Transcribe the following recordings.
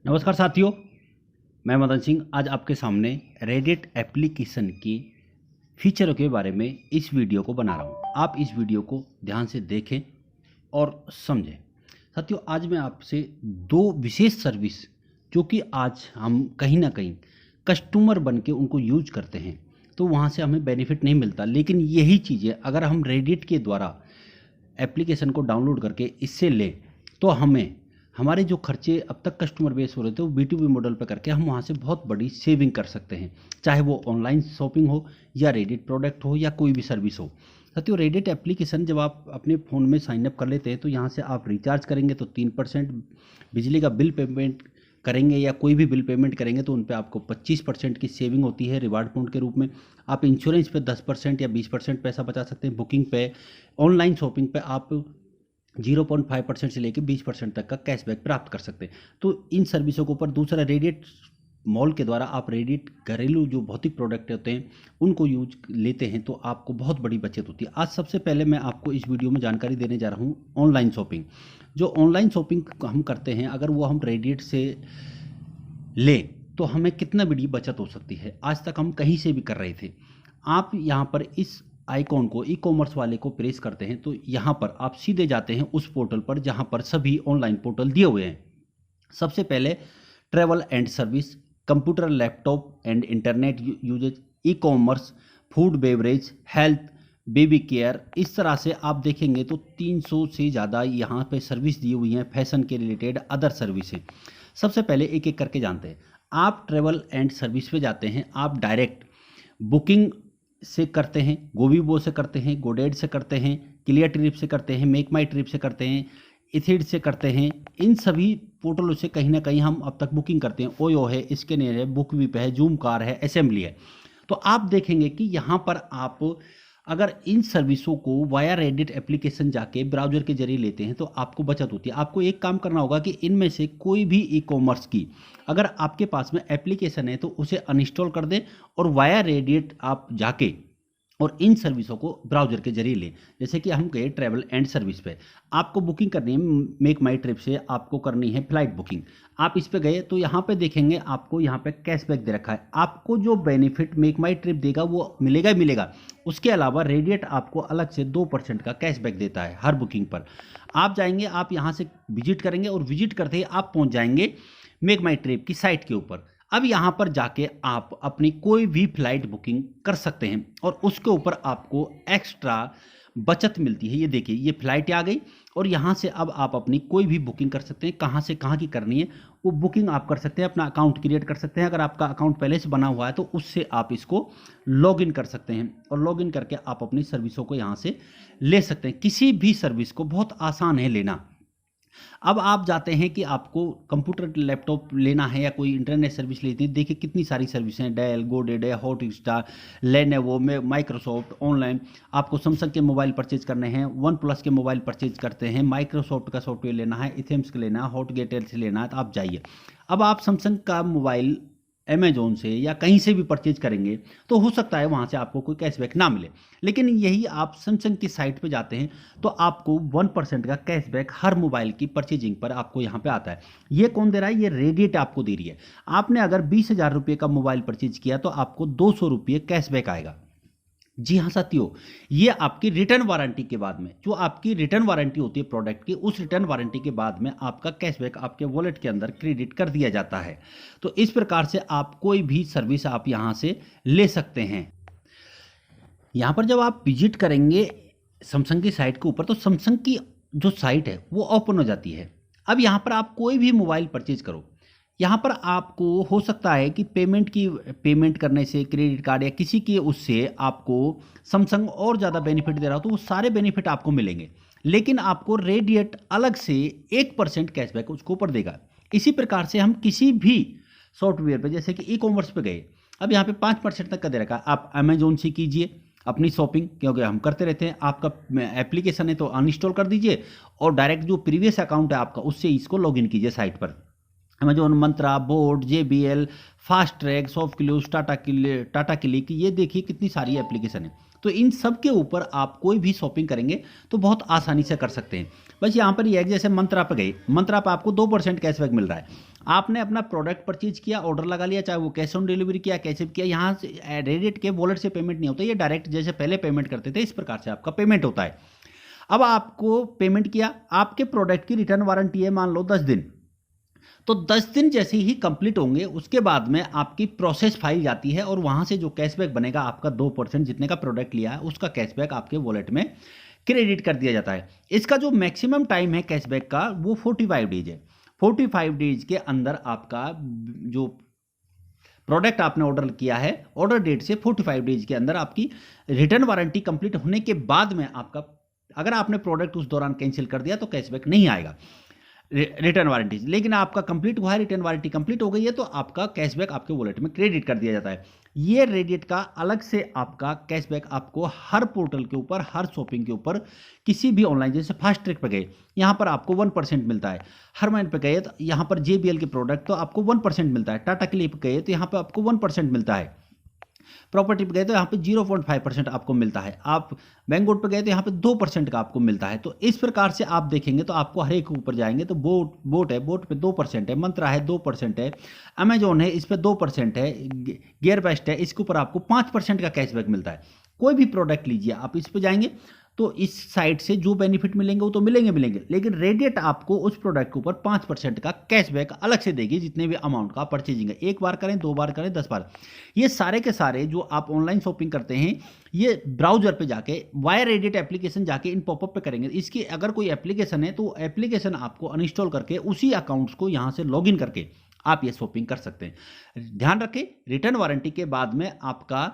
नमस्कार साथियों, मैं मदन सिंह आज आपके सामने रेडिट एप्लीकेशन की फीचरों के बारे में इस वीडियो को बना रहा हूँ। आप इस वीडियो को ध्यान से देखें और समझें। साथियों, आज मैं आपसे दो विशेष सर्विस जो कि आज हम कहीं ना कहीं कस्टमर बन के उनको यूज करते हैं तो वहाँ से हमें बेनिफिट नहीं मिलता, लेकिन यही चीज़ें अगर हम रेडिट के द्वारा एप्लीकेशन को डाउनलोड करके इससे लें तो हमें हमारे जो खर्चे अब तक कस्टमर बेस हो रहे थे वो B2B मॉडल पर करके हम वहाँ से बहुत बड़ी सेविंग कर सकते हैं, चाहे वो ऑनलाइन शॉपिंग हो या रेडिट प्रोडक्ट हो या कोई भी सर्विस हो। साथियों, रेडिट एप्लीकेशन जब आप अपने फ़ोन में साइन अप कर लेते हैं तो यहाँ से आप रिचार्ज करेंगे तो 3%, बिजली का बिल पेमेंट करेंगे या कोई भी बिल पेमेंट करेंगे तो उन पर आपको 25% की सेविंग होती है रिवार्ड पॉइंट के रूप में। आप इंश्योरेंस पे 10% या 20% पैसा बचा सकते हैं। बुकिंग पे, ऑनलाइन शॉपिंग पे आप 0.5% से लेकर 20% तक का कैशबैक प्राप्त कर सकते हैं। तो इन सर्विसों के ऊपर दूसरा रेडिट मॉल के द्वारा आप रेडिट घरेलू जो भौतिक प्रोडक्ट होते हैं उनको यूज लेते हैं तो आपको बहुत बड़ी बचत होती है। आज सबसे पहले मैं आपको इस वीडियो में जानकारी देने जा रहा हूँ ऑनलाइन शॉपिंग। जो ऑनलाइन शॉपिंग हम करते हैं अगर वो हम रेडिट से लें तो हमें कितना बड़ी बचत हो सकती है। आज तक हम कहीं से भी कर रहे थे। आप यहाँ पर इस आइकॉन को ई कॉमर्स वाले को प्रेस करते हैं तो यहाँ पर आप सीधे जाते हैं उस पोर्टल पर जहाँ पर सभी ऑनलाइन पोर्टल दिए हुए हैं। सबसे पहले travel and service, computer laptop and internet usage, e commerce, food beverage, health, baby care. इस तरह से आप देखेंगे तो 300 से ज़्यादा यहाँ पे सर्विस दी हुई हैं, फैशन के रिलेटेड अदर सर्विसें। सबसे पहले एक एक करके जानते हैं। आप ट्रैवल एंड सर्विस पे जाते हैं, आप डायरेक्ट बुकिंग से करते हैं, गोबीबो से करते हैं, गोडेड से करते हैं, क्लियर ट्रिप से करते हैं, मेक माई ट्रिप से करते हैं, इथिड से करते हैं। इन सभी पोर्टलों से कहीं ना कहीं हम अब तक बुकिंग करते हैं। ओयो है, स्कैनर है, बुकवीप है, जूम कार है, असेंबली है। तो आप देखेंगे कि यहाँ पर आप अगर इन सर्विसों को वाया रेडिट एप्लीकेशन जाके ब्राउजर के जरिए लेते हैं तो आपको बचत होती है। आपको एक काम करना होगा कि इनमें से कोई भी ई कॉमर्स की अगर आपके पास में एप्लीकेशन है तो उसे अनइंस्टॉल कर दें और वाया रेडिट आप जाके और इन सर्विसों को ब्राउजर के जरिए लें। जैसे कि हम गए ट्रैवल एंड सर्विस पे, आपको बुकिंग करनी है मेक माई ट्रिप से, आपको करनी है फ्लाइट बुकिंग। आप इस पे गए तो यहाँ पे देखेंगे आपको यहाँ पे कैशबैक दे रखा है। आपको जो बेनिफिट मेक माई ट्रिप देगा वो मिलेगा ही मिलेगा। उसके अलावा रेडिएट आपको अलग से 2% का कैशबैक देता है हर बुकिंग पर। आप जाएंगे, आप यहाँ से विजिट करेंगे और विजिट करते ही आप पहुँच जाएंगे मेक माई ट्रिप की साइट के ऊपर। अब यहाँ पर जाके आप अपनी कोई भी फ्लाइट बुकिंग कर सकते हैं और उसके ऊपर आपको एक्स्ट्रा बचत मिलती है। ये देखिए, ये फ्लाइट आ गई और यहाँ से अब आप अपनी कोई भी बुकिंग कर सकते हैं। कहाँ से कहाँ की करनी है वो बुकिंग आप कर सकते हैं। अपना अकाउंट क्रिएट कर सकते हैं। अगर आपका अकाउंट पहले से बना हुआ है तो उससे आप इसको लॉगिन कर सकते हैं और लॉगिन करके आप अपनी सर्विसों को यहाँ से ले सकते हैं। किसी भी सर्विस को बहुत आसान है लेना। अब आप जाते हैं कि आपको कंप्यूटर लैपटॉप लेना है या कोई इंटरनेट सर्विस लेती है। देखिए कितनी सारी सर्विस हैं, डेल, गोडेड है, हॉटस्टार, लेनोवो में, माइक्रोसॉफ्ट। ऑनलाइन आपको सैमसंग के मोबाइल परचेज करने हैं, वन प्लस के मोबाइल परचेज करते हैं, माइक्रोसॉफ्ट का सॉफ्टवेयर लेना है, इथेम्स का लेना है, हॉटगेट से लेना है तो आप जाइए। अब आप सैमसंग का मोबाइल अमेजोन से या कहीं से भी परचेज करेंगे तो हो सकता है वहाँ से आपको कोई कैशबैक ना मिले, लेकिन यही आप सैमसंग की साइट पे जाते हैं तो आपको 1% का कैशबैक हर मोबाइल की परचेजिंग पर आपको यहाँ पे आता है। ये कौन दे रहा है? ये रेडिएट आपको दे रही है। आपने अगर 20,000 रुपये का मोबाइल परचेज किया तो आपको 200 रुपये कैशबैक आएगा। जी हाँ साथियों, ये आपकी रिटर्न वारंटी के बाद में, जो आपकी रिटर्न वारंटी होती है प्रोडक्ट की, उस रिटर्न वारंटी के बाद में आपका कैशबैक आपके वॉलेट के अंदर क्रेडिट कर दिया जाता है। तो इस प्रकार से आप कोई भी सर्विस आप यहाँ से ले सकते हैं। यहाँ पर जब आप विजिट करेंगे सैमसंग की साइट के ऊपर तो सैमसंग की जो साइट है वो ओपन हो जाती है। अब यहाँ पर आप कोई भी मोबाइल परचेज करो, यहाँ पर आपको हो सकता है कि पेमेंट करने से क्रेडिट कार्ड या किसी के उससे आपको सैमसंग और ज़्यादा बेनिफिट दे रहा हो तो वो सारे बेनिफिट आपको मिलेंगे, लेकिन आपको रेडिएट अलग से 1% कैशबैक उसके ऊपर देगा। इसी प्रकार से हम किसी भी सॉफ्टवेयर पे जैसे कि ई कॉमर्स पे गए, अब यहाँ पे 5% तक का दे रखा है। आप अमेजोन से कीजिए अपनी शॉपिंग, क्योंकि हम करते रहते हैं। आपका एप्लीकेशन है तो अनइंस्टॉल कर दीजिए और डायरेक्ट जो प्रीवियस अकाउंट है आपका उससे इसको लॉगिन कीजिए साइट पर। Amazon, Myntra, boAt, JBL, Fastrack, soft क्लूज, टाटा क्लिक, ये देखिए कितनी सारी एप्लीकेशन है। तो इन सब के ऊपर आप कोई भी शॉपिंग करेंगे तो बहुत आसानी से कर सकते हैं। बस यहाँ पर ये है कि जैसे मंत्रा पे गए, मंत्रा पे आपको 2% कैशबैक मिल रहा है। आपने अपना प्रोडक्ट परचेज किया, ऑर्डर लगा लिया, चाहे वो कैश ऑन डिलीवरी किया, कैसे किया, यहाँ से रेडिट के वॉलेट से पेमेंट नहीं होता, ये डायरेक्ट जैसे पहले पेमेंट करते थे इस प्रकार से आपका पेमेंट होता है। अब आपको पेमेंट किया, आपके प्रोडक्ट की रिटर्न वारंटी है मान लो 10 दिन, तो 10 दिन जैसे ही कंप्लीट होंगे उसके बाद में आपकी प्रोसेस फाइल जाती है और वहां से जो कैशबैक बनेगा आपका 2% जितने का प्रोडक्ट लिया है उसका कैशबैक आपके वॉलेट में क्रेडिट कर दिया जाता है। इसका जो मैक्सिमम टाइम है कैशबैक का वो 45 डेज है। 45 डेज के अंदर आपका जो प्रोडक्ट आपने ऑर्डर किया है, ऑर्डर डेट से 45 डेज के अंदर आपकी रिटर्न वारंटी कंप्लीट होने के बाद में आपका, अगर आपने प्रोडक्ट उस दौरान कैंसिल कर दिया तो कैशबैक नहीं आएगा रिटर्न वारंटी। लेकिन आपका कंप्लीट हुआ है, रिटर्न वारंटी कंप्लीट हो गई है, तो आपका कैशबैक आपके वॉलेट में क्रेडिट कर दिया जाता है। ये रेडिट का अलग से आपका कैशबैक आपको हर पोर्टल के ऊपर, हर शॉपिंग के ऊपर, किसी भी ऑनलाइन, जैसे फास्ट ट्रैक पे गए यहाँ पर आपको 1% मिलता है, हर महीने पे गए तो यहाँ पर JBL के प्रोडक्ट तो आपको 1% मिलता है, टाटा क्लिक गए तो यहाँ पर आपको 1% मिलता है, प्रॉपर्टी पे गए तो यहाँ पे 0.5% आपको मिलता है, आप बैंकगोट पे गए तो यहाँ पे 2% का आपको मिलता है। तो इस प्रकार से आप देखेंगे तो आपको हर एक ऊपर जाएंगे तो बोट है, बोट पे 2% है, मंत्रा है 2% है, अमेजोन है इस पे 2% है, गियर बेस्ट है इसके ऊपर आपको 5% का कैशबैक मिलता है। कोई भी प्रोडक्ट लीजिए आप इस पे जाएंगे तो इस साइट से जो बेनिफिट मिलेंगे वो तो मिलेंगे, लेकिन रेडिट आपको उस प्रोडक्ट के ऊपर 5% का कैशबैक अलग से देगी जितने भी अमाउंट का परचेजिंग है, एक बार करें, 2 बार करें, 10 बार। ये सारे के सारे जो आप ऑनलाइन शॉपिंग करते हैं ये ब्राउजर पे जाके वाया रेडिट एप्लीकेशन जाके इन पॉपअप पे करेंगे। इसकी अगर कोई एप्लीकेशन है तो एप्लीकेशन आपको अनइंस्टॉल करके उसी अकाउंट्स को यहाँ से लॉगिन करके आप ये शॉपिंग कर सकते हैं। ध्यान रखें, रिटर्न वारंटी के बाद में आपका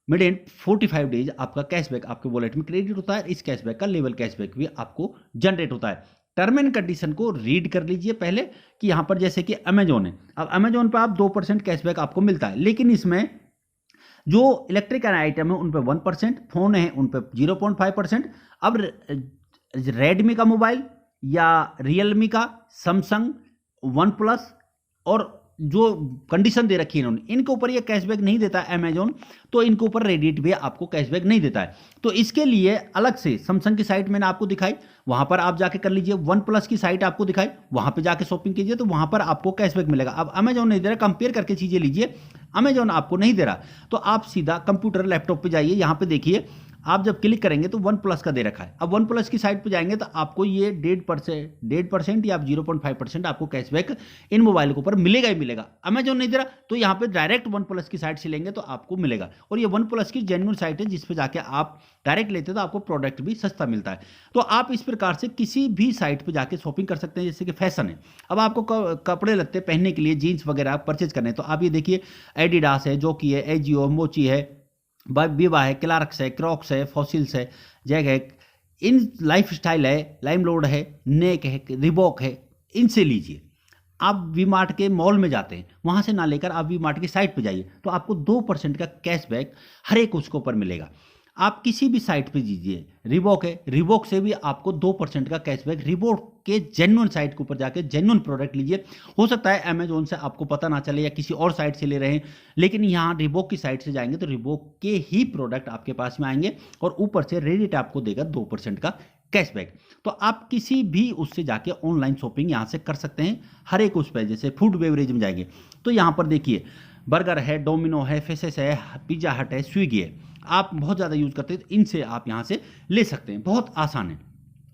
मिड एंड 45 डेज आपका कैशबैक आपके वॉलेट में क्रेडिट होता है। इस कैशबैक का लेवल कैशबैक भी आपको जनरेट होता है। टर्म एंड कंडीशन को रीड कर लीजिए पहले कि यहाँ पर जैसे कि अमेजोन है, अब अमेजोन पर आप 2% कैशबैक आपको मिलता है, लेकिन इसमें जो इलेक्ट्रिकल आइटम है उन पर 1%, फोन है उन पर 0.5%। अब रेडमी का मोबाइल या रियलमी का, सैमसंग, वन प्लस और जो कंडीशन दे रखी है इन्होंने, इनके ऊपर ये कैशबैक नहीं देता है अमेजोन, तो इनके ऊपर रेडिट भी आपको कैशबैक नहीं देता है। तो इसके लिए अलग से सैमसंग की साइट मैंने आपको दिखाई, वहां पर आप जाके कर लीजिए। वन प्लस की साइट आपको दिखाई, वहां पे जाके शॉपिंग कीजिए तो वहां पर आपको कैशबैक मिलेगा। अब अमेजोन नहीं दे रहा, कंपेयर करके चीजें लीजिए, अमेजोन आपको नहीं दे रहा तो आप सीधा कंप्यूटर लैपटॉप पे जाइए, यहां पे देखिए आप जब क्लिक करेंगे तो वन प्लस का दे रखा है। अब वन प्लस की साइट पे जाएंगे तो आपको ये 1.5% या 0.5% आपको कैशबैक इन मोबाइल के ऊपर मिलेगा ही मिलेगा। अमेजोन नहीं दे रहा तो यहाँ पे डायरेक्ट वन प्लस की साइट से लेंगे तो आपको मिलेगा, और ये वन प्लस की जेन्युइन साइट है जिस पे जाके आप डायरेक्ट लेते तो आपको प्रोडक्ट भी सस्ता मिलता है। तो आप इस प्रकार से किसी भी साइट पर जाके शॉपिंग कर सकते हैं। जैसे कि फैशन है, अब आपको कपड़े लगते पहनने के लिए, जीन्स वगैरह परचेज करने, तो आप ये देखिए एडिडास है, जोकी है, एजियो, मोची है, विवा है, क्लार्क्स है, क्रॉक्स है, फॉसिल्स है, जैग है, इन लाइफ स्टाइल है, लाइमलोड है, नेक है, रिबॉक है, इनसे लीजिए। आप वी मार्ट के मॉल में जाते हैं, वहां से ना लेकर आप वी मार्ट की साइट पे जाइए तो आपको 2% का कैशबैक हर एक उसके ऊपर मिलेगा। आप किसी भी साइट पे दीजिए, रिबॉक है, रिबॉक से भी आपको 2% का कैशबैक, रिबॉक के जेन्युइन साइट के ऊपर जाके जेन्युइन प्रोडक्ट लीजिए। हो सकता है अमेजोन से आपको पता ना चले या किसी और साइट से ले रहे हैं, लेकिन यहाँ रिबॉक की साइट से जाएंगे तो रिबॉक के ही प्रोडक्ट आपके पास में आएंगे और ऊपर से रेडिट आपको देगा 2% का कैशबैक। तो आप किसी भी उससे जाके ऑनलाइन शॉपिंग यहाँ से कर सकते हैं हर एक उस पर। जैसे फूड बेवरेज में जाएंगे तो यहाँ पर देखिए बर्गर है, डोमिनो है, फेसेस है, पिज्जा हट है, स्विगी है, आप बहुत ज़्यादा यूज़ करते हैं तो इनसे आप यहाँ से ले सकते हैं, बहुत आसान है।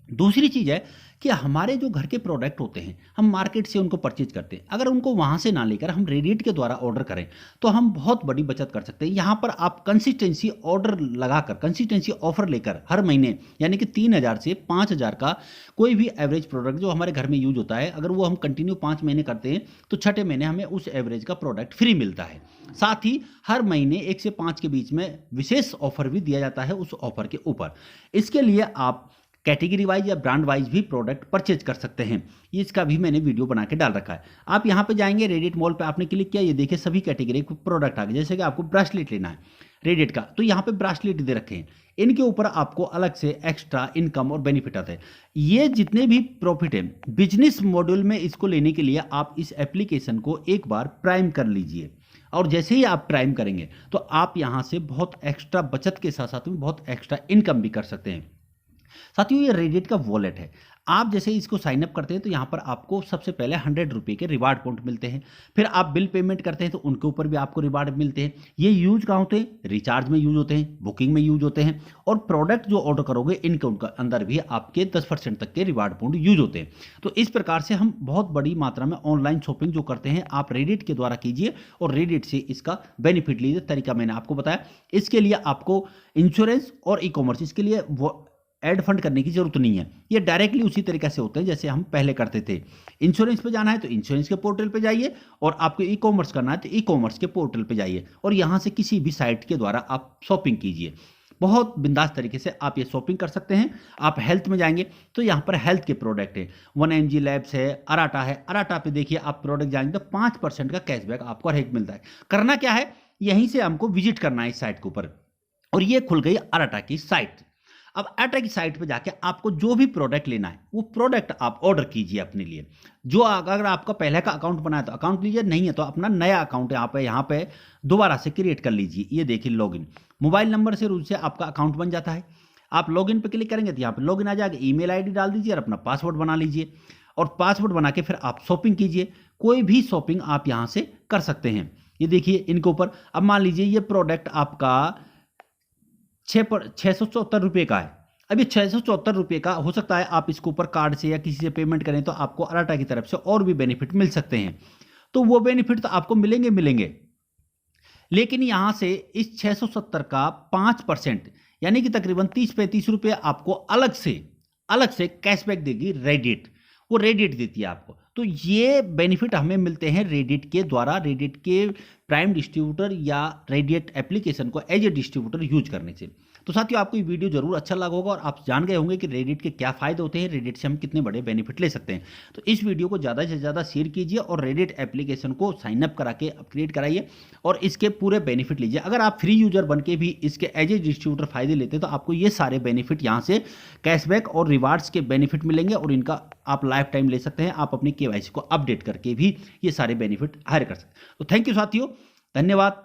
दूसरी चीज़ है कि हमारे जो घर के प्रोडक्ट होते हैं हम मार्केट से उनको परचेज करते हैं, अगर उनको वहाँ से ना लेकर हम रेडिट के द्वारा ऑर्डर करें तो हम बहुत बड़ी बचत कर सकते हैं। यहाँ पर आप कंसिस्टेंसी ऑर्डर लगाकर, कंसिस्टेंसी ऑफर लेकर हर महीने यानी कि 3,000 से 5,000 का कोई भी एवरेज प्रोडक्ट जो हमारे घर में यूज होता है, अगर वो हम कंटिन्यू 5 महीने करते हैं तो छठे महीने हमें उस एवरेज का प्रोडक्ट फ्री मिलता है। साथ ही हर महीने 1 से 5 के बीच में विशेष ऑफर भी दिया जाता है उस ऑफर के ऊपर। इसके लिए आप कैटेगरी वाइज या ब्रांड वाइज भी प्रोडक्ट परचेज कर सकते हैं, इसका भी मैंने वीडियो बना के डाल रखा है। आप यहाँ पे जाएंगे, रेडिट मॉल पे आपने क्लिक किया, ये देखिए सभी कैटेगरी के प्रोडक्ट आ गए। जैसे कि आपको ब्रेसलेट लेना है रेडिट का तो यहाँ पे ब्रेसलेट दे रखे हैं, इनके ऊपर आपको अलग से एक्स्ट्रा इनकम और बेनिफिट आता है। ये जितने भी प्रॉफिट है बिजनेस मॉड्यूल में, इसको लेने के लिए आप इस एप्लीकेशन को एक बार प्राइम कर लीजिए, और जैसे ही आप प्राइम करेंगे तो आप यहाँ से बहुत एक्स्ट्रा बचत के साथ साथ में बहुत एक्स्ट्रा इनकम भी कर सकते हैं। साथियों ये रेडिट का वॉलेट है, आप जैसे इसको साइन अप करते हैं तो यहाँ पर आपको सबसे पहले 100 रुपये के रिवार्ड पॉइंट मिलते हैं। फिर आप बिल पेमेंट करते हैं तो उनके ऊपर भी आपको रिवार्ड मिलते हैं। ये यूज कहाँ होते हैं? रिचार्ज में यूज होते हैं, बुकिंग में यूज होते हैं, और प्रोडक्ट जो ऑर्डर करोगे इनके उनका अंदर भी आपके 10% तक के रिवार्ड पॉइंट यूज होते हैं। तो इस प्रकार से हम बहुत बड़ी मात्रा में ऑनलाइन शॉपिंग जो करते हैं आप रेडिट के द्वारा कीजिए और रेडिट से इसका बेनिफिट लीजिए। तरीका मैंने आपको बताया। इसके लिए आपको इंश्योरेंस और ई कॉमर्स, इसके लिए वो एड फंड करने की जरूरत नहीं है। ये डायरेक्टली उसी तरीके से होते हैं जैसे हम पहले करते थे। इंश्योरेंस पे जाना है तो इंश्योरेंस के पोर्टल पे जाइए, और आपको ई कॉमर्स करना है तो ई कॉमर्स के पोर्टल पे जाइए, और यहाँ से किसी भी साइट के द्वारा आप शॉपिंग कीजिए। बहुत बिंदास तरीके से आप ये शॉपिंग कर सकते हैं। आप हेल्थ में जाएंगे तो यहाँ पर हेल्थ के प्रोडक्ट है, 1mg लैब्स है, अराटा है। अराटा पे देखिए आप प्रोडक्ट जाएंगे तो 5% का कैशबैक आपको हर एक मिलता है। करना क्या है, यहीं से हमको विजिट करना है इस साइट के ऊपर, और ये खुल गई अराटा की साइट। अब अराटा की साइट पे जाके आपको जो भी प्रोडक्ट लेना है वो प्रोडक्ट आप ऑर्डर कीजिए अपने लिए। जो अगर आपका पहले का अकाउंट बना है तो अकाउंट लीजिए, नहीं है तो अपना नया अकाउंट यहाँ पे दोबारा से क्रिएट कर लीजिए। ये देखिए लॉगिन, मोबाइल नंबर से रूल से आपका अकाउंट बन जाता है। आप लॉगिन पे क्लिक करेंगे तो यहाँ पे लॉगिन आ जाएगा, ईमेल आईडी डाल दीजिए और अपना पासवर्ड बना लीजिए, और पासवर्ड बना के फिर आप शॉपिंग कीजिए। कोई भी शॉपिंग आप यहाँ से कर सकते हैं। ये देखिए इनके ऊपर, अब मान लीजिए ये प्रोडक्ट आपका 674 रुपये का है। अब ये 674 रुपये का हो सकता है आप इसके ऊपर कार्ड से या किसी से पेमेंट करें तो आपको अराटा की तरफ से और भी बेनिफिट मिल सकते हैं। तो वो बेनिफिट तो आपको मिलेंगे, लेकिन यहां से इस 670 का 5% यानी कि तकरीबन 30-35 रुपये आपको अलग से कैशबैक देगी रेडिट। वो रेडिट देती है आपको। तो ये बेनिफिट हमें मिलते हैं रेडिट के द्वारा, रेडिट के प्राइम डिस्ट्रीब्यूटर या रेडिट एप्लीकेशन को एज ए डिस्ट्रीब्यूटर यूज करने से। तो साथियों आपको ये वीडियो जरूर अच्छा लगा होगा और आप जान गए होंगे कि रेडिट के क्या फायदे होते हैं, रेडिट से हम कितने बड़े बेनिफिट ले सकते हैं। तो इस वीडियो को ज़्यादा से ज़्यादा शेयर कीजिए और रेडिट एप्लीकेशन को साइन अप करा के अपग्रेड कराइए और इसके पूरे बेनिफिट लीजिए। अगर आप फ्री यूजर बन के भी इसके एज ए डिस्ट्रीब्यूटर फायदे लेते हैं तो आपको ये सारे बेनिफिट यहाँ से कैशबैक और रिवार्ड्स के बेनिफिट मिलेंगे, और इनका आप लाइफ टाइम ले सकते हैं। आप अपनी KYC को अपडेट करके भी ये सारे बेनिफिट हायर कर सकते हैं। तो थैंक यू साथियों, धन्यवाद।